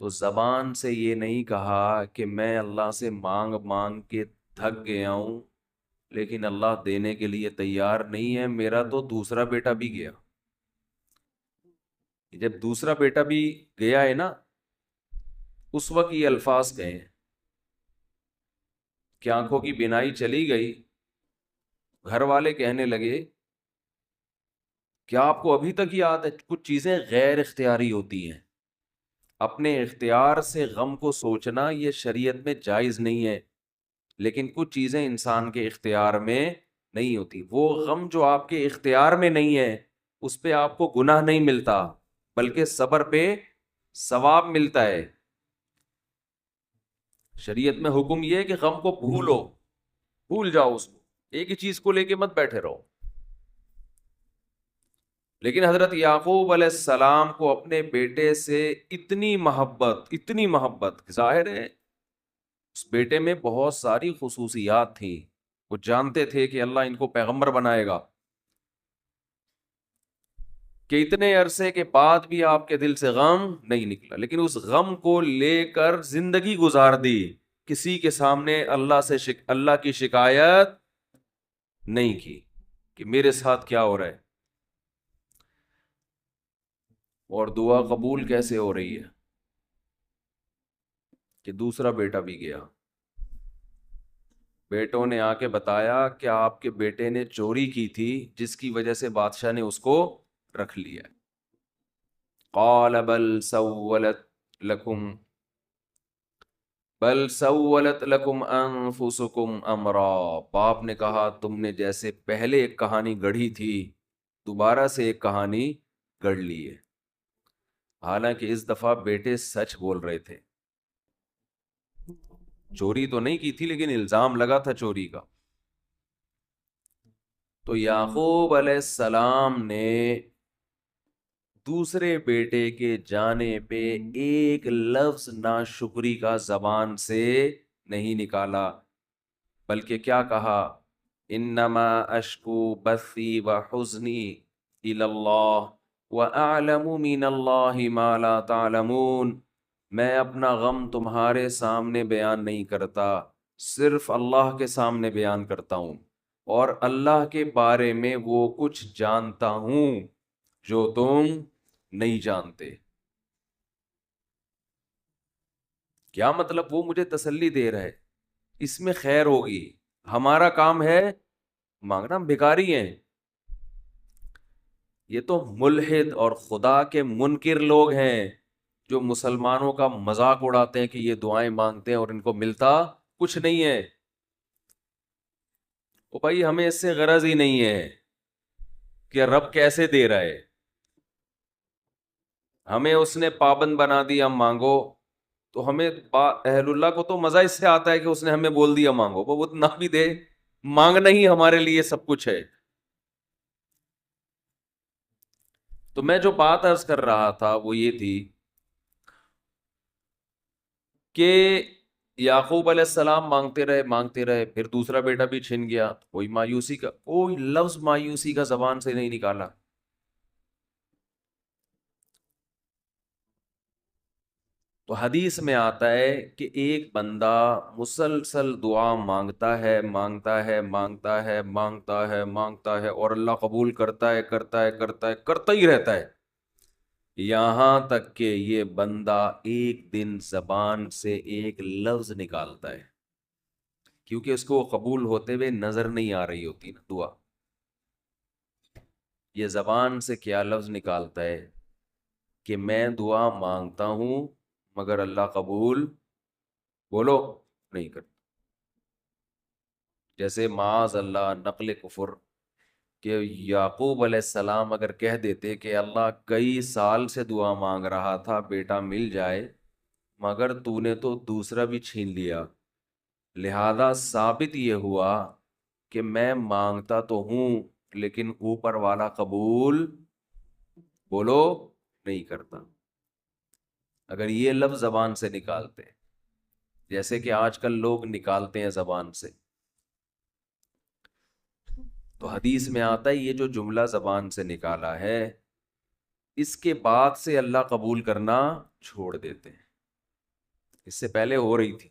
تو زبان سے یہ نہیں کہا کہ میں اللہ سے مانگ مانگ کے تھک گیا ہوں لیکن اللہ دینے کے لیے تیار نہیں ہے، میرا تو دوسرا بیٹا بھی گیا۔ جب دوسرا بیٹا بھی گیا ہے نا، اس وقت یہ الفاظ کہے ہیں کہ آنکھوں کی بینائی چلی گئی، گھر والے کہنے لگے کیا آپ کو ابھی تک یاد ہے؟ کچھ چیزیں غیر اختیاری ہوتی ہیں، اپنے اختیار سے غم کو سوچنا یہ شریعت میں جائز نہیں ہے، لیکن کچھ چیزیں انسان کے اختیار میں نہیں ہوتی۔ وہ غم جو آپ کے اختیار میں نہیں ہے اس پہ آپ کو گناہ نہیں ملتا، بلکہ صبر پہ ثواب ملتا ہے۔ شریعت میں حکم یہ ہے کہ غم کو بھول جاؤ، اس کو ایک ہی چیز کو لے کے مت بیٹھے رہو۔ لیکن حضرت یعقوب علیہ السلام کو اپنے بیٹے سے اتنی محبت ظاہر ہے اس بیٹے میں بہت ساری خصوصیات تھیں، وہ جانتے تھے کہ اللہ ان کو پیغمبر بنائے گا، کہ اتنے عرصے کے بعد بھی آپ کے دل سے غم نہیں نکلا، لیکن اس غم کو لے کر زندگی گزار دی، کسی کے سامنے اللہ کی شکایت نہیں کی کہ میرے ساتھ کیا ہو رہا ہے۔ اور دعا قبول کیسے ہو رہی ہے کہ دوسرا بیٹا بھی گیا، بیٹوں نے آ کے بتایا کہ آپ کے بیٹے نے چوری کی تھی جس کی وجہ سے بادشاہ نے اس کو رکھ لیا۔ قال بل سولت لکم انفسکم امرا، باپ نے کہا تم نے جیسے پہلے ایک کہانی گڑھی تھی دوبارہ سے ایک کہانی گڑھ لی ہے۔ حالانکہ اس دفعہ بیٹے سچ بول رہے تھے، چوری تو نہیں کی تھی لیکن الزام لگا تھا چوری کا۔ تو یعقوب علیہ السلام نے دوسرے بیٹے کے جانے پہ ایک لفظ ناشکری کا زبان سے نہیں نکالا، بلکہ کیا کہا؟ انما اشکو بثی وحزنی الی اللہ واعلم من اللہ ما لا تعلمون، میں اپنا غم تمہارے سامنے بیان نہیں کرتا، صرف اللہ کے سامنے بیان کرتا ہوں، اور اللہ کے بارے میں وہ کچھ جانتا ہوں جو تم نہیں جانتے۔ کیا مطلب؟ وہ مجھے تسلی دے رہا ہے اس میں خیر ہوگی، ہمارا کام ہے مانگنا، ہم بھکاری ہیں۔ یہ تو ملحد اور خدا کے منکر لوگ ہیں جو مسلمانوں کا مذاق اڑاتے ہیں کہ یہ دعائیں مانگتے ہیں اور ان کو ملتا کچھ نہیں ہے۔ او بھائی ہمیں اس سے غرض ہی نہیں ہے کہ رب کیسے دے رہا ہے، ہمیں اس نے پابند بنا دیا مانگو، تو ہمیں اہل اللہ کو تو مزہ اس سے آتا ہے کہ اس نے ہمیں بول دیا مانگو، وہ نہ بھی دے، مانگنا ہی ہمارے لیے سب کچھ ہے۔ تو میں جو بات عرض کر رہا تھا وہ یہ تھی کہ یعقوب علیہ السلام مانگتے رہے، پھر دوسرا بیٹا بھی چھن گیا، کوئی لفظ مایوسی کا زبان سے نہیں نکالا۔ تو حدیث میں آتا ہے کہ ایک بندہ مسلسل دعا مانگتا ہے اور اللہ قبول کرتا ہی رہتا ہے، یہاں تک کہ یہ بندہ ایک دن زبان سے ایک لفظ نکالتا ہے، کیونکہ اس کو قبول ہوتے ہوئے نظر نہیں آ رہی ہوتی نا دعا، یہ زبان سے کیا لفظ نکالتا ہے کہ میں دعا مانگتا ہوں مگر اللہ قبول بولو نہیں کرتا۔ جیسے معاذ اللہ نقل کفر کہ یعقوب علیہ السلام اگر کہہ دیتے کہ اللہ کئی سال سے دعا مانگ رہا تھا بیٹا مل جائے مگر تو نے تو دوسرا بھی چھین لیا، لہذا ثابت یہ ہوا کہ میں مانگتا تو ہوں لیکن اوپر والا قبول بولو نہیں کرتا۔ اگر یہ لفظ زبان سے نکالتے جیسے کہ آج کل لوگ نکالتے ہیں زبان سے، تو حدیث میں آتا ہے یہ جو جملہ زبان سے نکالا ہے اس کے بعد سے اللہ قبول کرنا چھوڑ دیتے ہیں۔ اس سے پہلے ہو رہی تھی.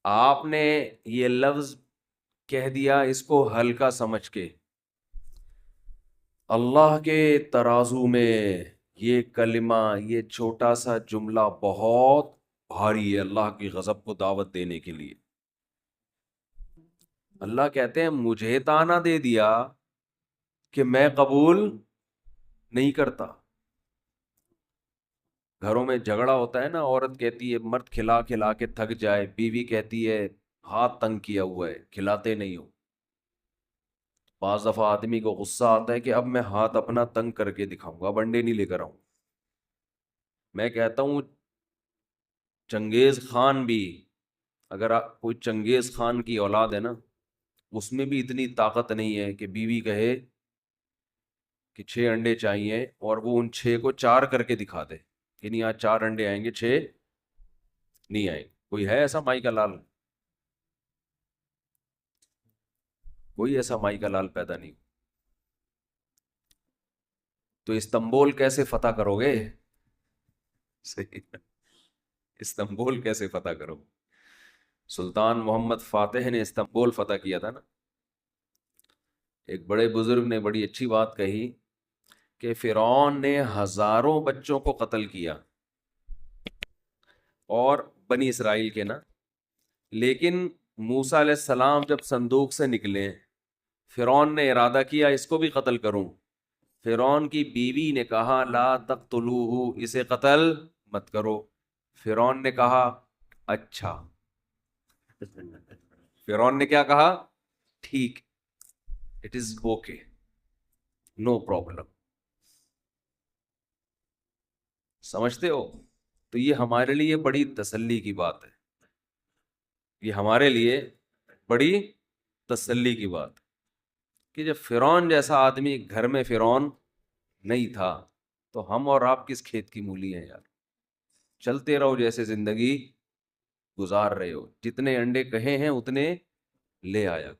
آپ نے یہ لفظ کہہ دیا اس کو ہلکا سمجھ کے. اللہ کے ترازو میں یہ کلمہ، یہ چھوٹا سا جملہ بہت بھاری ہے اللہ کی غضب کو دعوت دینے کے لیے. اللہ کہتے ہیں مجھے تانا دے دیا کہ میں قبول نہیں کرتا. گھروں میں جھگڑا ہوتا ہے نا، عورت کہتی ہے مرد کھلا کھلا کے تھک جائے، بیوی کہتی ہے ہاتھ تنگ کیا ہوا ہے کھلاتے نہیں ہو. بعض دفعہ آدمی کو غصہ آتا ہے کہ اب میں ہاتھ اپنا تنگ کر کے دکھاؤں گا، اب انڈے نہیں لے کر آؤں. میں کہتا ہوں چنگیز خان بھی، اگر کوئی چنگیز خان کی اولاد ہے نا، اس میں بھی اتنی طاقت نہیں ہے کہ بیوی کہے کہ 6 انڈے چاہیے اور وہ ان 6 کو 4 کر کے دکھا دے کہ نہیں آج 4 انڈے آئیں گے 6 نہیں آئیں گے. کوئی ہے ایسا مائی کا لال؟ کوئی ایسا مائی کا لال پیدا نہیں. تو استنبول کیسے فتح کرو گے؟ صحیح، استنبول کیسے فتح کرو؟ سلطان محمد فاتح نے استنبول فتح کیا تھا نا. ایک بڑے بزرگ نے بڑی اچھی بات کہی کہ فرعون نے ہزاروں بچوں کو قتل کیا اور بنی اسرائیل کے نا، لیکن موسیٰ علیہ السلام جب صندوق سے نکلے فرعون نے ارادہ کیا اس کو بھی قتل کروں. فرعون کی بیوی نے کہا لا تقتلوہ، اسے قتل مت کرو. فرعون نے کہا اچھا. فرعون نے کیا کہا؟ ٹھیک، it is okay, no problem. سمجھتے ہو؟ تو یہ ہمارے لیے بڑی تسلی کی بات ہے، یہ ہمارے لیے بڑی تسلی کی بات کہ جب فرعون جیسا آدمی گھر میں فرعون نہیں تھا تو ہم اور آپ کس کھیت کی مولی ہیں یار. چلتے رہو جیسے زندگی گزار رہے ہو، جتنے انڈے کہے ہیں اتنے لے آیا.